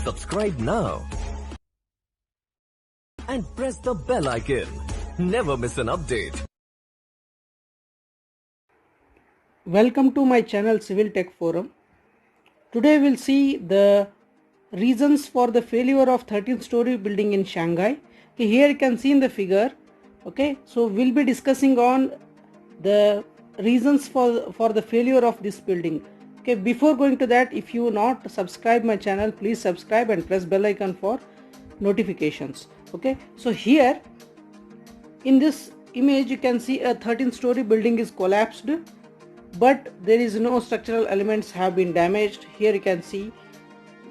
Subscribe now and press the bell icon. Never miss an update. Welcome to my channel Civil Tech Forum. Today we'll see the reasons for the failure of 13th story building in Shanghai. Okay, here you can see in the figure. Okay, so we'll be discussing on the reasons for the failure of this building. Okay, before going to that, if you not subscribe my channel, please subscribe and press bell icon for notifications. Okay, so here in this image you can see a 13th story building is collapsed, but there is no structural elements have been damaged. Here you can see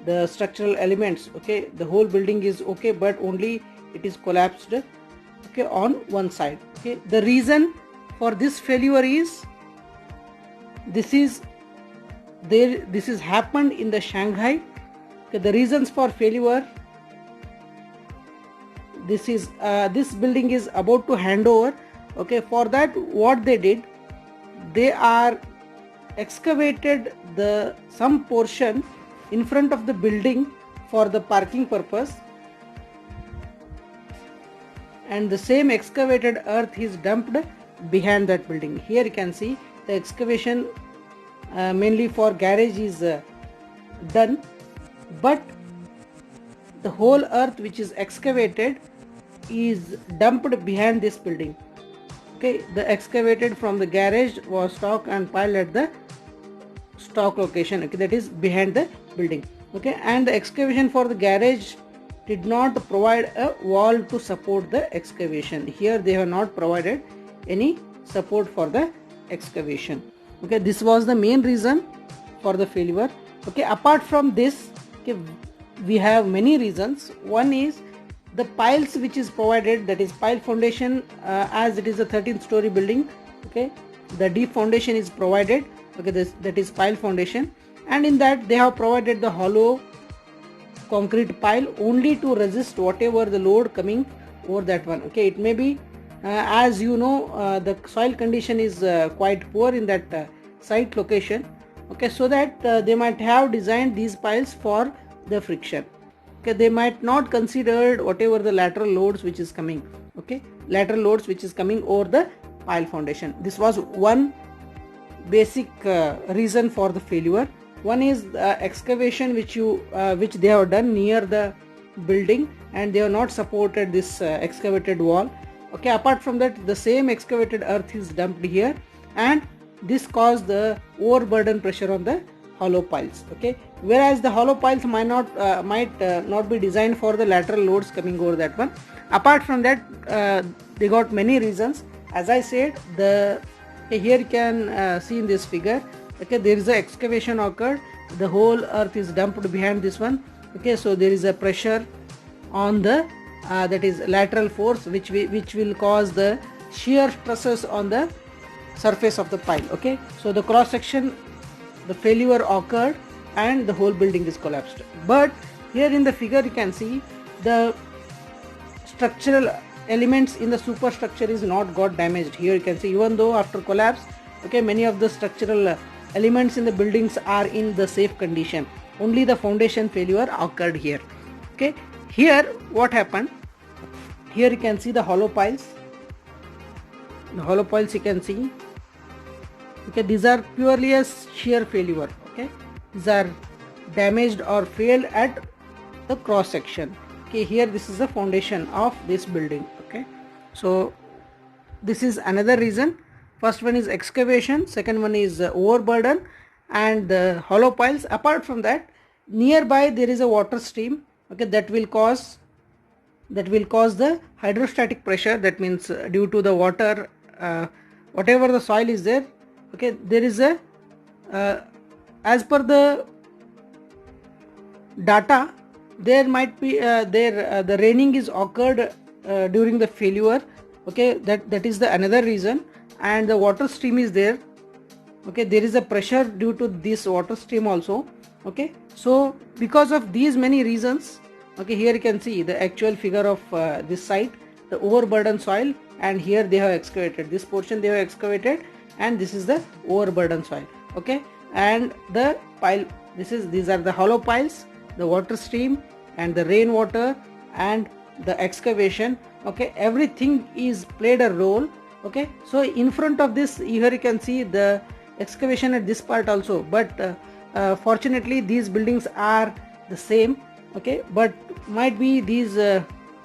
the structural elements. Okay, the whole building is okay, but only it is collapsed, okay, on one side. Okay, the reason for this failure is this is happened in the Shanghai. Okay, the reasons for failure, this building is about to hand over. Okay, for that what they did, they are excavated some portion in front of the building for the parking purpose, and the same excavated earth is dumped behind that building. Here you can see the excavation mainly for garage is done, but the whole earth which is excavated is dumped behind this building. Okay, the excavated from the garage was stocked and piled at the stock location. Okay, that is behind the building. Okay, and the excavation for the garage did not provide a wall to support the excavation. Here they have not provided any support for the excavation. Okay, this was the main reason for the failure. Okay, apart from this, okay, we have many reasons. One is the piles which is provided, that is pile foundation, as it is a 13th story building. Okay, the deep foundation is provided. Okay, that is pile foundation, and in that they have provided the hollow concrete pile only to resist whatever the load coming over that one. Okay, it may be as you know, the soil condition is quite poor in that site location. Okay, so that they might have designed these piles for the friction. Okay, they might not considered whatever the lateral loads which is coming. Okay, lateral loads which is coming over the pile foundation. This was one basic reason for the failure. One is excavation which they have done near the building, and they have not supported this excavated wall. Okay, apart from that, the same excavated earth is dumped here, and this caused the overburden pressure on the hollow piles. Okay, whereas the hollow piles might not be designed for the lateral loads coming over that one. Apart from that, they got many reasons. As I said, here you can see in this figure. Okay, there is a excavation occurred. The whole earth is dumped behind this one. Okay, so there is a pressure on the that is lateral force which will cause the shear stresses on the surface of the pile. Okay, so the cross section, the failure occurred and the whole building is collapsed. But here in the figure you can see the structural elements in the superstructure is not got damaged. Here you can see, even though after collapse, okay, many of the structural elements in the buildings are in the safe condition. Only the foundation failure occurred here. Okay, here what happened, here you can see the hollow piles. The hollow piles you can see. Okay, these are purely a shear failure. Okay, these are damaged or failed at the cross section. Okay, here this is the foundation of this building. Okay, so this is another reason. First one is excavation, second one is overburden and the hollow piles. Apart from that, nearby there is a water stream. Okay, that will cause the hydrostatic pressure. That means due to the water, whatever the soil is there. Okay, there is a as per the data, there might be the raining is occurred during the failure. Okay, that is the another reason, and the water stream is there. Okay, there is a pressure due to this water stream also. Okay, so because of these many reasons, okay, here you can see the actual figure of this site, the overburden soil, and here they have excavated this portion, they have excavated, and this is the overburden soil. Okay, and the pile, these are the hollow piles, the water stream and the rainwater and the excavation. Okay, everything is played a role. Okay, so in front of this, here you can see the excavation at this part also, but fortunately these buildings are the same. Okay, but might be these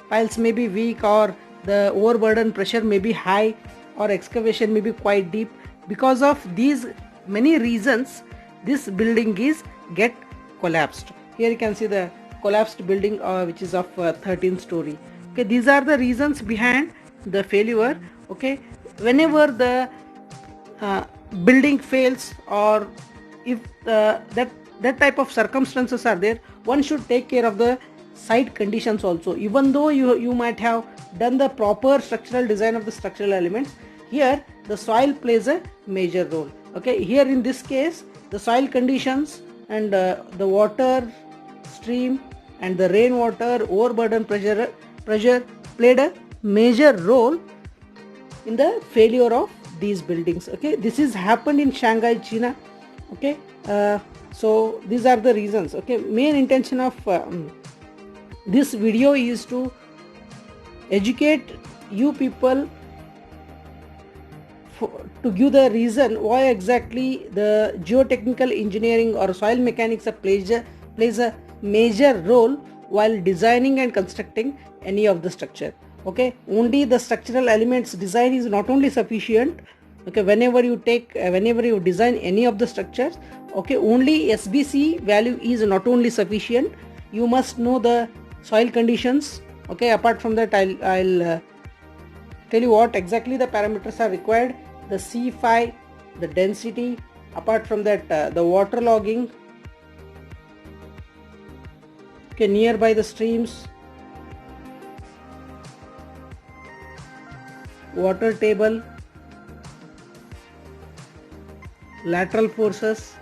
piles may be weak, or the overburden pressure may be high, or excavation may be quite deep. Because of these many reasons, this building is get collapsed. Here you can see the collapsed building which is of 13 story. Okay, these are the reasons behind the failure. Okay, whenever the building fails, or if that type of circumstances are there, one should take care of the site conditions also. Even though you might have done the proper structural design of the structural elements, here the soil plays a major role. Okay, here in this case the soil conditions and the water stream and the rainwater overburden pressure played a major role in the failure of these buildings. Okay, this is happened in Shanghai, China. Okay, so these are the reasons. Okay, main intention of this video is to educate you people to give the reason why exactly the geotechnical engineering or soil mechanics plays a major role while designing and constructing any of the structure. Okay, only the structural elements design is not only sufficient. Okay, whenever you design any of the structures, okay, only SBC value is not only sufficient. You must know the soil conditions. Okay, apart from that, I'll tell you what exactly the parameters are required. The C5, the density, apart from that the water logging, okay, nearby the streams, water table, lateral forces.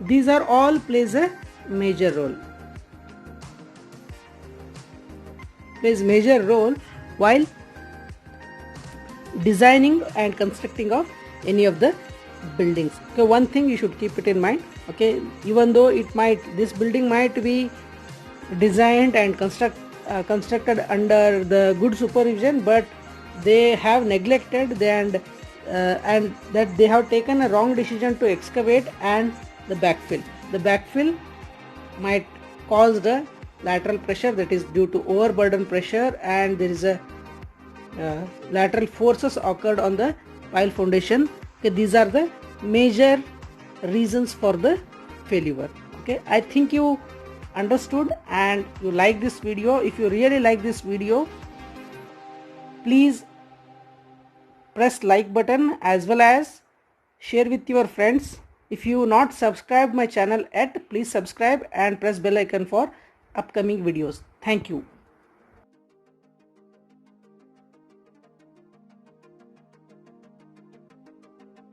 These are all plays a major role. Plays major role while designing and constructing of any of the buildings. Okay, one thing you should keep it in mind. Okay, even though this building might be designed and constructed under the good supervision, but they have neglected and that they have taken a wrong decision to excavate and the backfill. The backfill might cause the lateral pressure, that is due to overburden pressure, and there is a lateral forces occurred on the pile foundation. Okay, these are the major reasons for the failure. Okay, I think you understood and you like this video. If you really like this video, please press like button as well as share with your friends. If you not subscribed my channel yet, please subscribe and press bell icon for upcoming videos. Thank you.